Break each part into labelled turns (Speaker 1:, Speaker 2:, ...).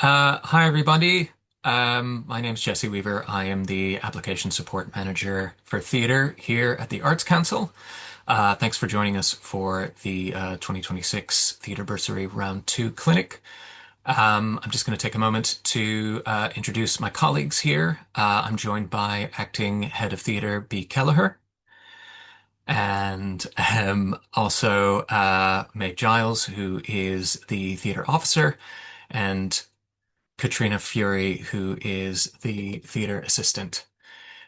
Speaker 1: Hi, everybody. My name's Jesse Weaver. I am the Application Support Manager for Theatre here at the Arts Council. Thanks for joining us for the 2026 Theatre Bursary Round 2 Clinic. I'm just going to take a moment to introduce my colleagues here. I'm joined by Acting Head of Theatre, B. Kelleher, and also Meg Giles, who is the Theatre Officer, and Katrina Fury, who is the theater assistant.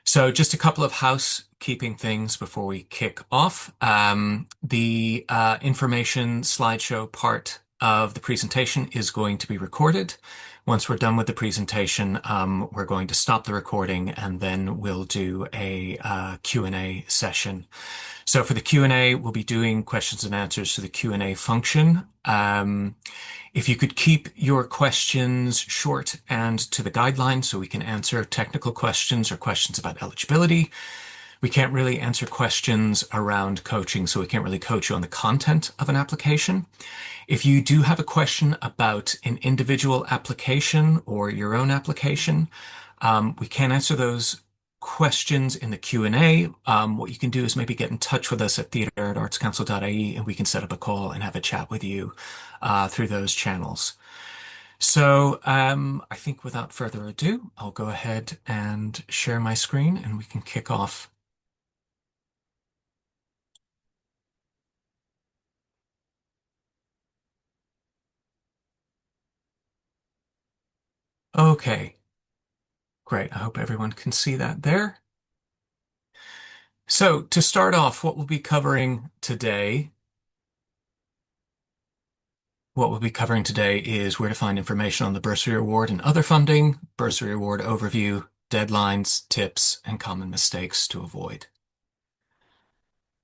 Speaker 1: So just a couple of housekeeping things before we kick off. The information slideshow part of the presentation is going to be recorded. Once we're done with the presentation, we're going to stop the recording and then we'll do a Q&A session. So for the Q&A, we'll be doing questions and answers to the Q&A function. If you could keep your questions short and to the guidelines so we can answer technical questions or questions about eligibility. We can't really answer questions around coaching, so we can't really coach you on the content of an application. If you do have a question about an individual application or your own application, we can answer those questions in the Q&A. What you can do is maybe get in touch with us at theatre@artscouncil.ie and we can set up a call and have a chat with you through those channels. So I think without further ado, I'll go ahead and share my screen and we can kick off. Okay, great. I hope everyone can see that there. So to start off, what we'll be covering today is where to find information on the Bursary Award and other funding, Bursary Award overview, deadlines, tips, and common mistakes to avoid.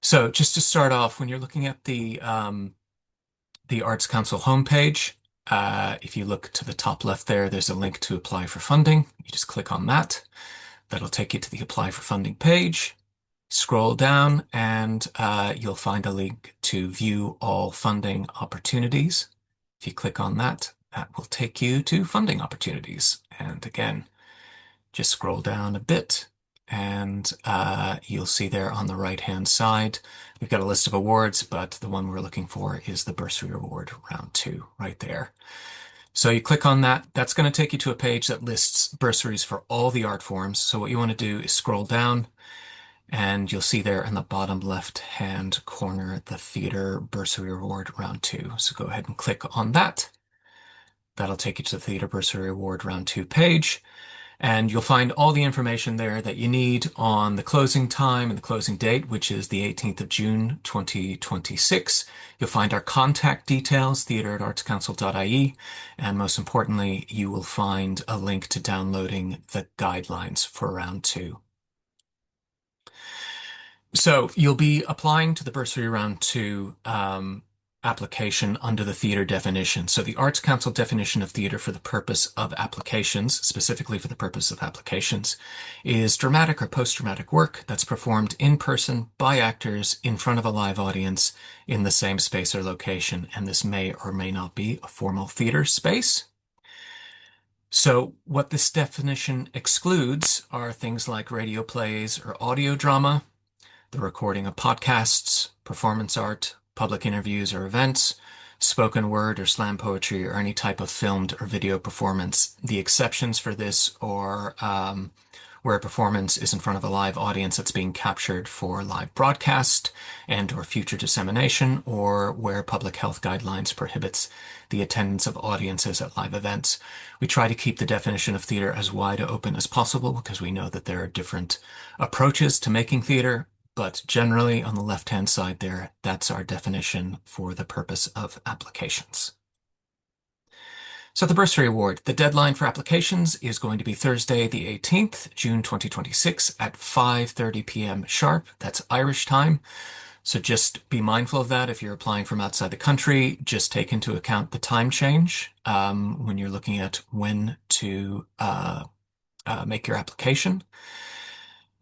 Speaker 1: So just to start off, when you're looking at the Arts Council homepage, if you look to the top left there, there's a link to apply for funding. You just click on that. That'll take you to the apply for funding page. Scroll down and you'll find a link to view all funding opportunities. If you click on that, that will take you to funding opportunities. And again, just scroll down a bit and you'll see there on the right-hand side, we've got a list of awards, but the one we're looking for is the Bursary Award Round 2 right there. So you click on that. That's going to take you to a page that lists bursaries for all the art forms. So what you want to do is scroll down and you'll see there in the bottom left-hand corner, the Theatre Bursary Award Round 2. So go ahead and click on that. That'll take you to the Theatre Bursary Award Round 2 page. And you'll find all the information there that you need on the closing time and the closing date, which is the 18th of June, 2026. You'll find our contact details, theatre@artscouncil.ie. And most importantly, you will find a link to downloading the guidelines for Round 2. So you'll be applying to the Bursary Round 2 application under the theater definition. So the Arts Council definition of theater for the purpose of applications, specifically for the purpose of applications, is dramatic or post-dramatic work that's performed in person by actors in front of a live audience in the same space or location. And this may or may not be a formal theater space. So what this definition excludes are things like radio plays or audio drama, the recording of podcasts, performance art, public interviews or events, spoken word or slam poetry, or any type of filmed or video performance. The exceptions for this are where a performance is in front of a live audience that's being captured for live broadcast and or future dissemination, or where public health guidelines prohibits the attendance of audiences at live events. We try to keep the definition of theater as wide open as possible because we know that there are different approaches to making theater. But generally, on the left-hand side there, that's our definition for the purpose of applications. So the Bursary Award, the deadline for applications is going to be Thursday, the 18th, June 2026 at 5:30 p.m. sharp. That's Irish time. So just be mindful of that if you're applying from outside the country. Just take into account the time change when you're looking at when to make your application.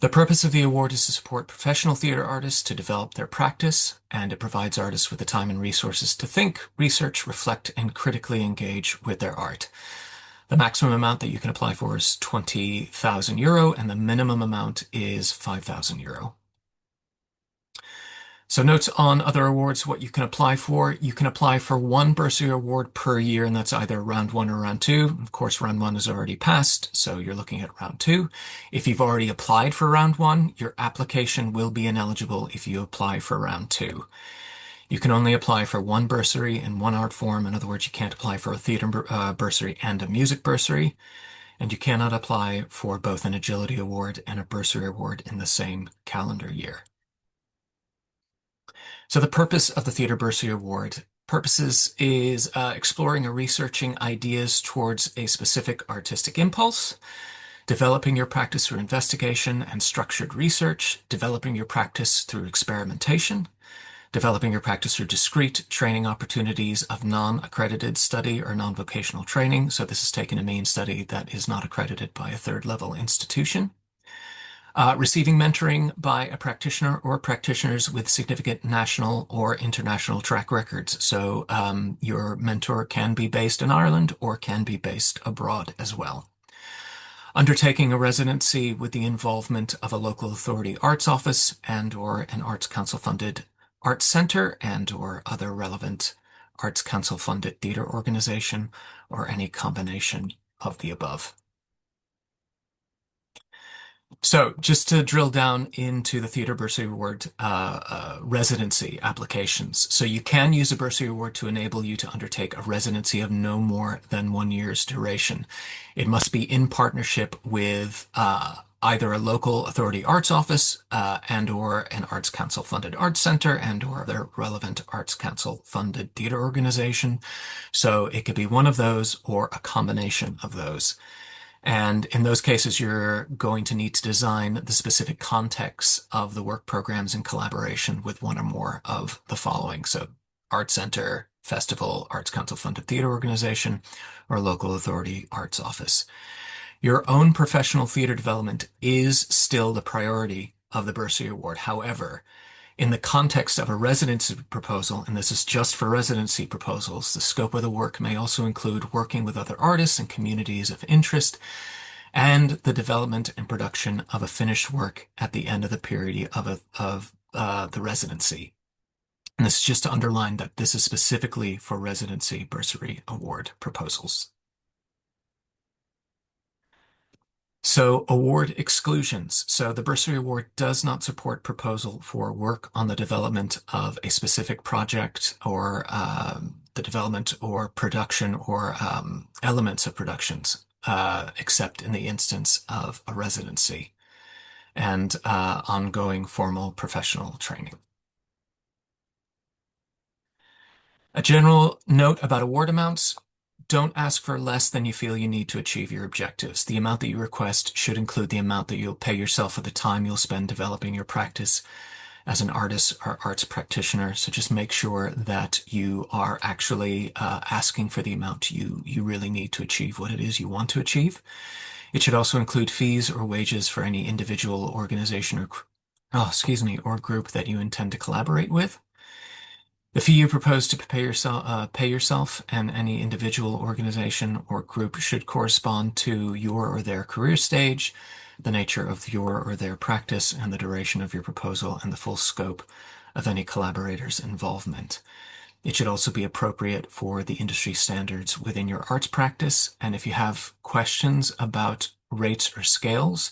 Speaker 1: The purpose of the award is to support professional theater artists to develop their practice, and it provides artists with the time and resources to think, research, reflect, and critically engage with their art. The maximum amount that you can apply for is 20,000 euro, and the minimum amount is 5,000 euro. So notes on other awards, what you can apply for. You can apply for one bursary award per year, and that's either round one or round two. Of course, round one is already passed, so you're looking at round two. If you've already applied for round one, your application will be ineligible if you apply for round two. You can only apply for one bursary in one art form. In other words, you can't apply for a theater bursary and a music bursary, and you cannot apply for both an agility award and a bursary award in the same calendar year. So the purpose of the Theatre Bursary Award purposes is exploring or researching ideas towards a specific artistic impulse, developing your practice through investigation and structured research, developing your practice through experimentation, developing your practice through discrete training opportunities of non-accredited study or non-vocational training. So this is taking a main study that is not accredited by a third-level institution. Receiving mentoring by a practitioner or practitioners with significant national or international track records. So your mentor can be based in Ireland or can be based abroad as well. Undertaking a residency with the involvement of a local authority arts office and or an Arts Council funded arts center and or other relevant Arts Council funded theatre organization or any combination of the above. So just to drill down into the Theatre Bursary Award residency applications. So you can use a bursary award to enable you to undertake a residency of no more than 1 year's duration. It must be in partnership with either a local authority arts office and or an Arts Council funded arts center and or their relevant Arts Council funded theatre organization. So it could be one of those or a combination of those. And in those cases, you're going to need to design the specific context of the work programs in collaboration with one or more of the following. So Art Center, Festival, Arts Council funded theater organization, or local authority arts office. Your own professional theater development is still the priority of the Bursary Award. However, in the context of a residency proposal, and this is just for residency proposals, the scope of the work may also include working with other artists and communities of interest, and the development and production of a finished work at the end of the period of the residency. And this is just to underline that this is specifically for residency bursary award proposals. So award exclusions. So the Bursary Award does not support proposal for work on the development of a specific project or the development or production or elements of productions, except in the instance of a residency and ongoing formal professional training. A general note about award amounts. Don't ask for less than you feel you need to achieve your objectives. The amount that you request should include the amount that you'll pay yourself for the time you'll spend developing your practice as an artist or arts practitioner. So just make sure that you are actually asking for the amount you really need to achieve what it is you want to achieve. It should also include fees or wages for any individual organization or group that you intend to collaborate with. The fee you propose to pay yourself and any individual organization or group should correspond to your or their career stage, the nature of your or their practice, and the duration of your proposal and the full scope of any collaborator's involvement. It should also be appropriate for the industry standards within your arts practice. And if you have questions about rates or scales,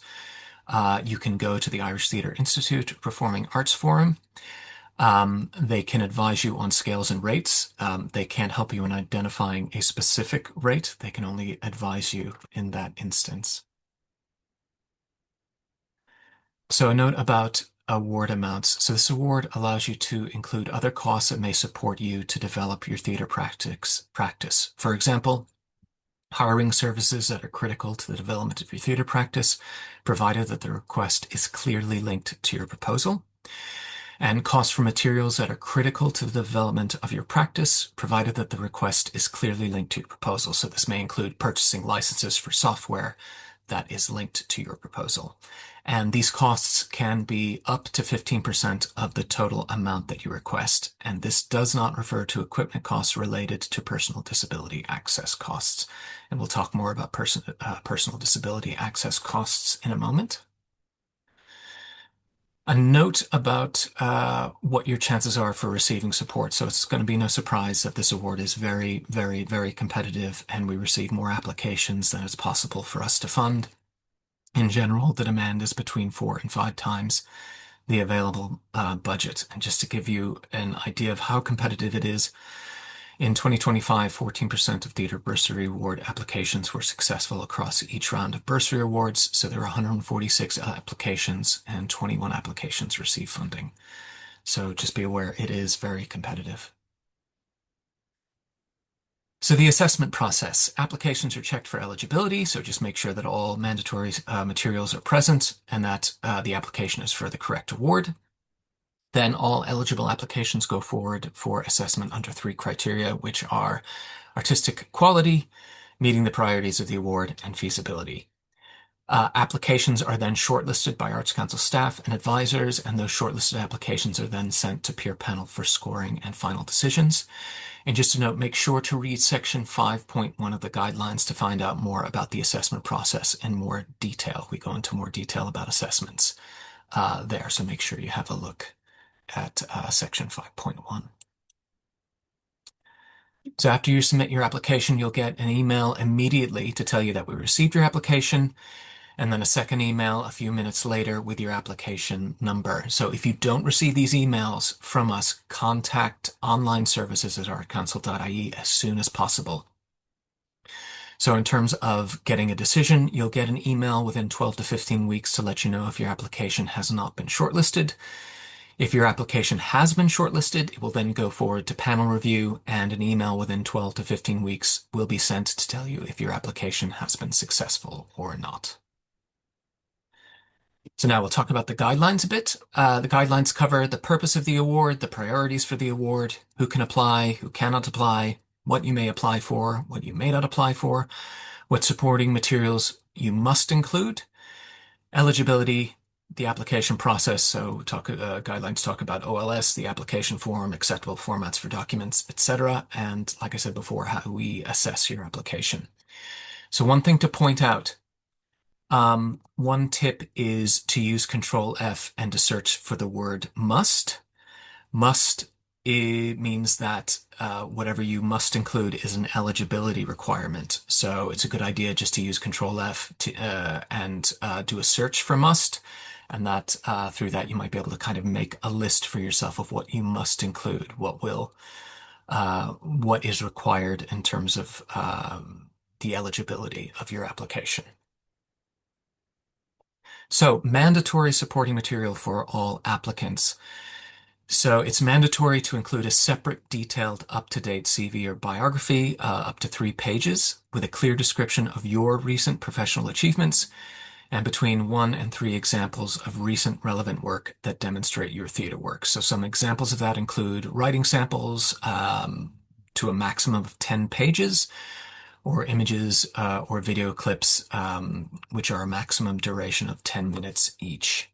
Speaker 1: you can go to the Irish Theatre Institute Performing Arts Forum. They can advise you on scales and rates. They can't help you in identifying a specific rate. They can only advise you in that instance. So a note about award amounts. So this award allows you to include other costs that may support you to develop your theater practice. For example, hiring services that are critical to the development of your theater practice, provided that the request is clearly linked to your proposal. And costs for materials that are critical to the development of your practice, provided that the request is clearly linked to your proposal. So this may include purchasing licenses for software, that is linked to your proposal. And these costs can be up to 15% of the total amount that you request. And this does not refer to equipment costs related to personal disability access costs. And we'll talk more about personal disability access costs in a moment. A note about what your chances are for receiving support. So it's going to be no surprise that this award is very, very, very competitive, and we receive more applications than is possible for us to fund. In general, the demand is between 4 and 5 times the available budget. And just to give you an idea of how competitive it is, in 2025, 14% of Theatre Bursary Award applications were successful across each round of bursary awards. So there were 146 applications and 21 applications received funding. So just be aware it is very competitive. So the assessment process. Applications are checked for eligibility, so just make sure that all mandatory materials are present and that the application is for the correct award. Then all eligible applications go forward for assessment under 3 criteria, which are artistic quality, meeting the priorities of the award, and feasibility. Applications are then shortlisted by Arts Council staff and advisors, and those shortlisted applications are then sent to peer panel for scoring and final decisions. And just a note, make sure to read section 5.1 of the guidelines to find out more about the assessment process in more detail. We go into more detail about assessments there, so make sure you have a look at section 5.1. So after you submit your application, you'll get an email immediately to tell you that we received your application, and then a second email a few minutes later with your application number. So if you don't receive these emails from us, contact online services at artcouncil.ie as soon as possible. So in terms of getting a decision, you'll get an email within 12 to 15 weeks to let you know if your application has not been shortlisted. If your application has been shortlisted, it will then go forward to panel review, and an email within 12 to 15 weeks will be sent to tell you if your application has been successful or not. So now we'll talk about the guidelines a bit. The guidelines cover the purpose of the award, the priorities for the award, who can apply, who cannot apply, what you may apply for, what you may not apply for, what supporting materials you must include, eligibility, the application process. So guidelines talk about OLS, the application form, acceptable formats for documents, etc. And like I said before, how we assess your application. So one thing to point out, one tip is to use Control F and to search for the word must. Must means that whatever you must include is an eligibility requirement. So it's a good idea just to use Control F and do a search for must. And that through that you might be able to kind of make a list for yourself of what you must include, what is required in terms of the eligibility of your application. So mandatory supporting material for all applicants. So it's mandatory to include a separate, detailed, up-to-date CV or biography, up to 3 pages, with a clear description of your recent professional achievements, and between 1 and 3 examples of recent relevant work that demonstrate your theater work. So some examples of that include writing samples to a maximum of 10 pages, or images or video clips, which are a maximum duration of 10 minutes each.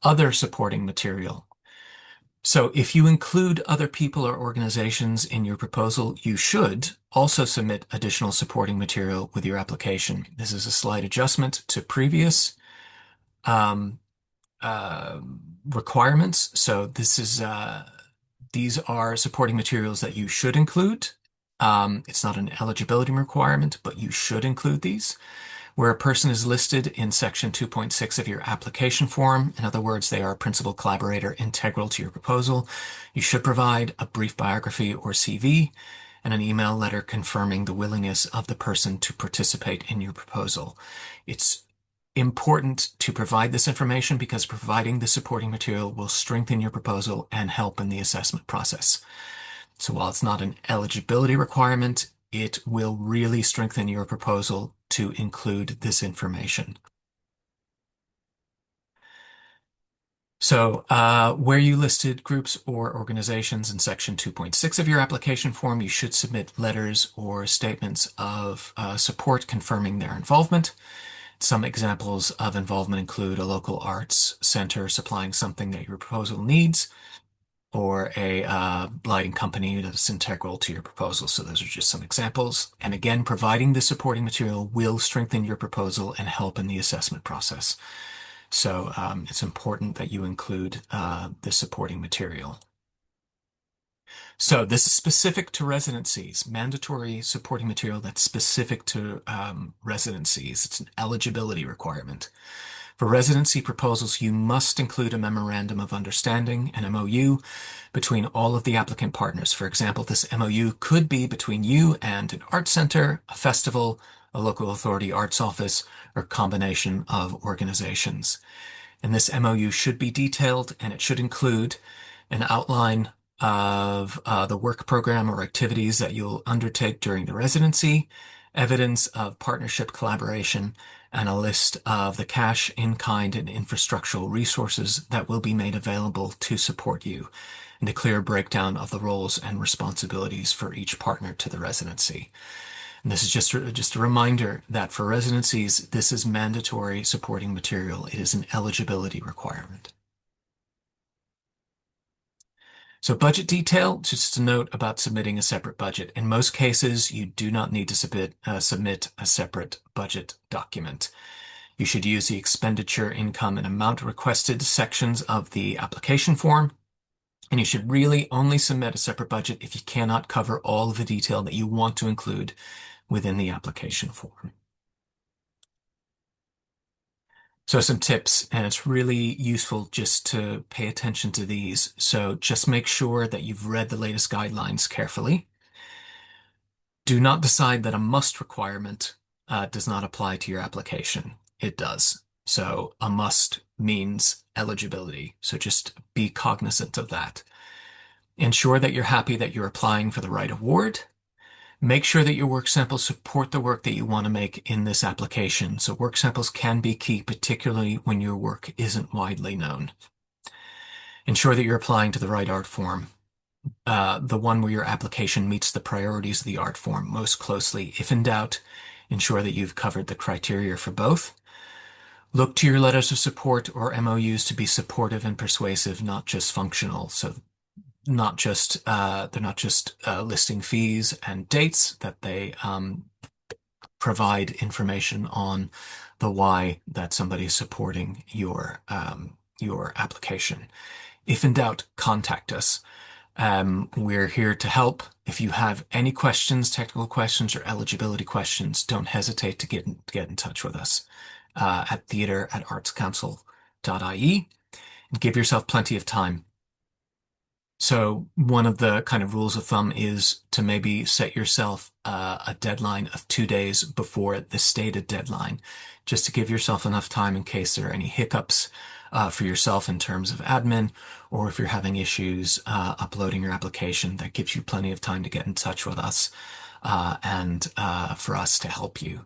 Speaker 1: Other supporting material. So if you include other people or organizations in your proposal, you should also submit additional supporting material with your application. This is a slight adjustment to previous requirements. So these are supporting materials that you should include. It's not an eligibility requirement, but you should include these. Where a person is listed in section 2.6 of your application form, in other words, they are a principal collaborator integral to your proposal, you should provide a brief biography or CV and an email letter confirming the willingness of the person to participate in your proposal. It's important to provide this information because providing the supporting material will strengthen your proposal and help in the assessment process. So while it's not an eligibility requirement, it will really strengthen your proposal to include this information. So, where you listed groups or organizations in section 2.6 of your application form, you should submit letters or statements of support confirming their involvement. Some examples of involvement include a local arts center supplying something that your proposal needs, or a lighting company that's integral to your proposal. So those are just some examples. And again, providing the supporting material will strengthen your proposal and help in the assessment process. So it's important that you include the supporting material. So this is specific to residencies, mandatory supporting material that's specific to residencies. It's an eligibility requirement. For residency proposals, you must include a memorandum of understanding, an MOU, between all of the applicant partners. For example, this MOU could be between you and an art center, a festival, a local authority arts office, or combination of organizations. And this MOU should be detailed, and it should include an outline of the work program or activities that you'll undertake during the residency, evidence of partnership collaboration, and a list of the cash, in-kind, and infrastructural resources that will be made available to support you, and a clear breakdown of the roles and responsibilities for each partner to the residency. And this is just a reminder that for residencies, this is mandatory supporting material. It is an eligibility requirement. So budget detail, just a note about submitting a separate budget. In most cases, you do not need to submit a separate budget document. You should use the expenditure, income, and amount requested sections of the application form. And you should really only submit a separate budget if you cannot cover all of the detail that you want to include within the application form. So some tips, and it's really useful just to pay attention to these. So just make sure that you've read the latest guidelines carefully. Do not decide that a must requirement does not apply to your application. It does. So a must means eligibility. So just be cognizant of that. Ensure that you're happy that you're applying for the right award. Make sure that your work samples support the work that you want to make in this application. So work samples can be key, particularly when your work isn't widely known. Ensure that you're applying to the right art form, the one where your application meets the priorities of the art form most closely. If in doubt, ensure that you've covered the criteria for both. Look to your letters of support or MOUs to be supportive and persuasive, not just functional. So they're not just listing fees and dates, that they provide information on the why that somebody is supporting your application. If in doubt, contact us. We're here to help. If you have any questions, technical questions or eligibility questions, don't hesitate to get in touch with us at theater@artscouncil.ie, and give yourself plenty of time. So one of the kind of rules of thumb is to maybe set yourself a deadline of 2 days before the stated deadline, just to give yourself enough time in case there are any hiccups for yourself in terms of admin, or if you're having issues uploading your application. That gives you plenty of time to get in touch with us and for us to help you.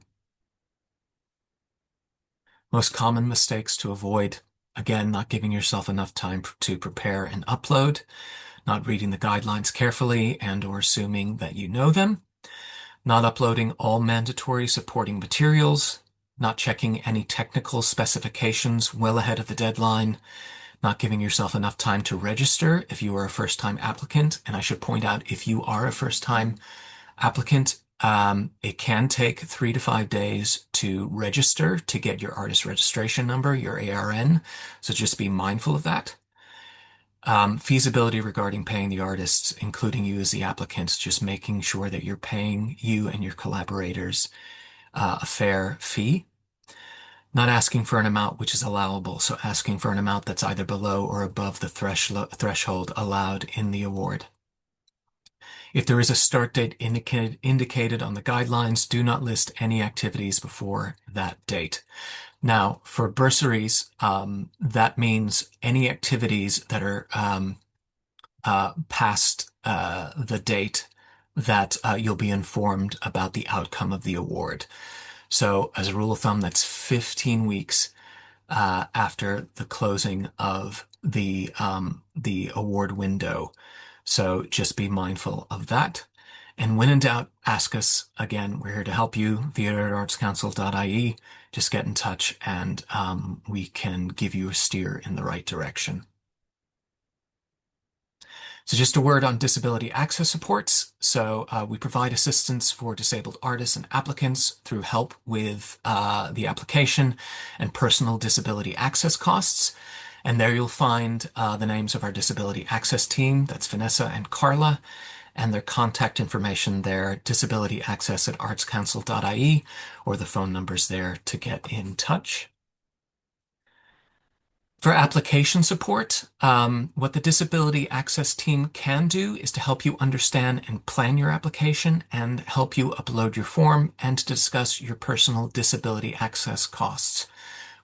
Speaker 1: Most common mistakes to avoid: again, not giving yourself enough time to prepare and upload, not reading the guidelines carefully and or assuming that you know them, not uploading all mandatory supporting materials, not checking any technical specifications well ahead of the deadline, not giving yourself enough time to register if you are a first-time applicant. And I should point out, if you are a first-time applicant, it can take 3 to 5 days to register to get your artist registration number, your ARN. So just be mindful of that. Feasibility regarding paying the artists, including you as the applicants, just making sure that you're paying you and your collaborators a fair fee. Not asking for an amount which is allowable, so asking for an amount that's either below or above the threshold allowed in the award. If there is a start date indicated on the guidelines, do not list any activities before that date. Now, for bursaries, that means any activities that are past the date that you'll be informed about the outcome of the award. So, as a rule of thumb, that's 15 weeks after the closing of the award window. So just be mindful of that. And when in doubt, ask us. Again, we're here to help you. Theatre@artscouncil.ie. Just get in touch and we can give you a steer in the right direction. So just a word on disability access supports. So we provide assistance for disabled artists and applicants through help with the application and personal disability access costs. And there you'll find the names of our disability access team. That's Vanessa and Carla. And their contact information there, disabilityaccess@artscouncil.ie, or the phone numbers there to get in touch. For application support, what the Disability Access team can do is to help you understand and plan your application and help you upload your form and to discuss your personal disability access costs.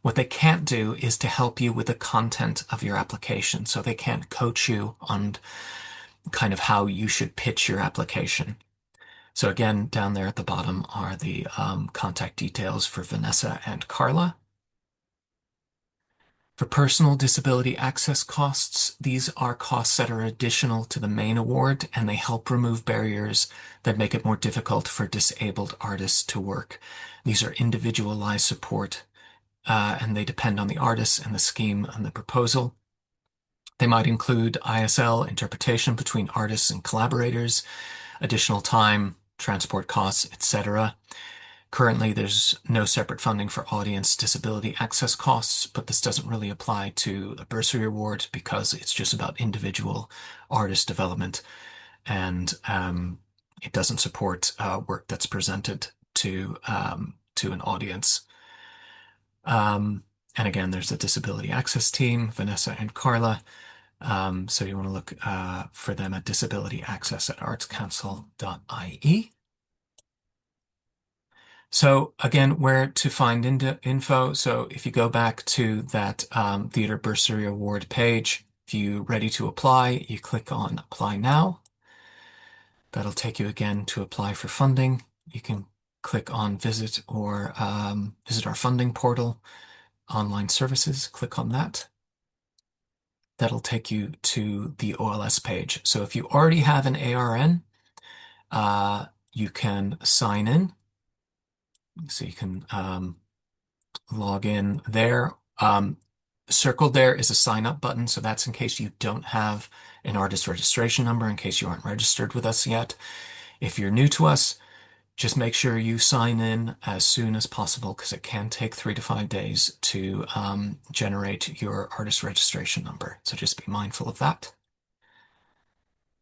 Speaker 1: What they can't do is to help you with the content of your application, so they can't coach you on kind of how you should pitch your application. So again, down there at the bottom are the contact details for Vanessa and Carla. For personal disability access costs, these are costs that are additional to the main award, and they help remove barriers that make it more difficult for disabled artists to work. These are individualized support, and they depend on the artist and the scheme and the proposal. They might include ISL, interpretation between artists and collaborators, additional time, transport costs, etc. Currently, there's no separate funding for audience disability access costs, but this doesn't really apply to a bursary award because it's just about individual artist development, and it doesn't support work that's presented to an audience. And again, there's the disability access team, Vanessa and Carla. So you want to look for them at disabilityaccess@artscouncil.ie. So again, where to find info. So if you go back to that Theatre Bursary Award page, if you're ready to apply, you click on Apply Now. That'll take you again to apply for funding. You can click on Visit or visit our funding portal, online services, click on that. That'll take you to the OLS page. So if you already have an ARN, you can sign in. So you can log in there. Circled there is a sign up button. So that's in case you don't have an artist registration number, in case you aren't registered with us yet. If you're new to us, just make sure you sign in as soon as possible because it can take 3 to 5 days to generate your artist registration number. So just be mindful of that.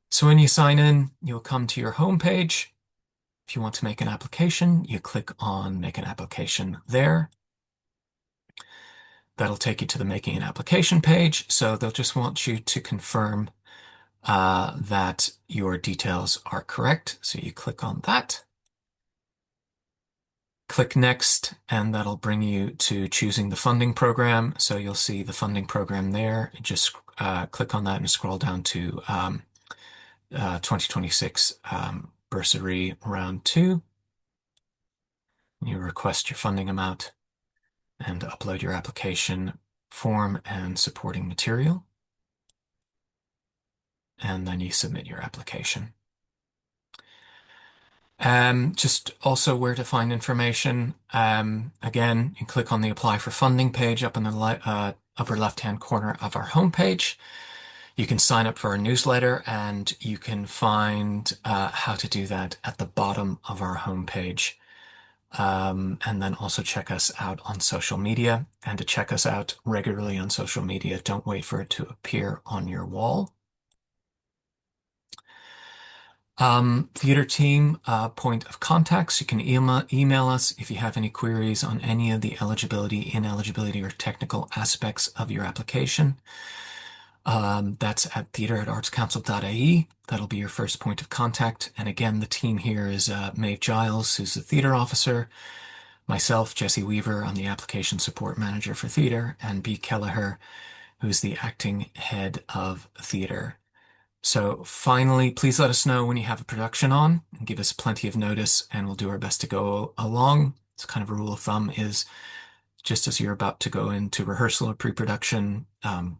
Speaker 1: So when you sign in, you'll come to your home page. If you want to make an application, you click on Make an Application there. That'll take you to the Making an Application page. So they'll just want you to confirm that your details are correct. So you click on that. Click Next, and that'll bring you to choosing the funding program. So you'll see the funding program there. Just click on that and scroll down to 2026 Bursary Round 2. You request your funding amount and upload your application form and supporting material. And then you submit your application. Just also where to find information. Again, you click on the Apply for Funding page up in the upper left-hand corner of our homepage. You can sign up for our newsletter, and you can find how to do that at the bottom of our homepage. And then also check us out on social media. And to check us out regularly on social media, don't wait for it to appear on your wall. Theater team point of contacts. You can email us if you have any queries on any of the eligibility, ineligibility, or technical aspects of your application. That's at theatre@artscouncil.ie. That'll be your first point of contact. And again, the team here is Maeve Giles, who's the theater officer, myself, Jesse Weaver, I'm the application support manager for theater, and B. Kelleher, who's the acting head of theater. So finally, please let us know when you have a production on and give us plenty of notice, and we'll do our best to go along. It's kind of a rule of thumb is just as you're about to go into rehearsal or pre-production,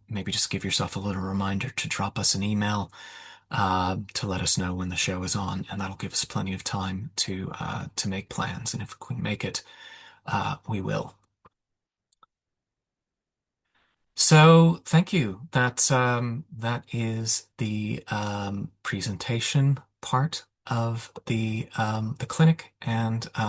Speaker 1: maybe just give yourself a little reminder to drop us an email to let us know when the show is on, and that'll give us plenty of time to make plans. And if we can make it, we will. So thank you. That is the presentation part of the clinic, and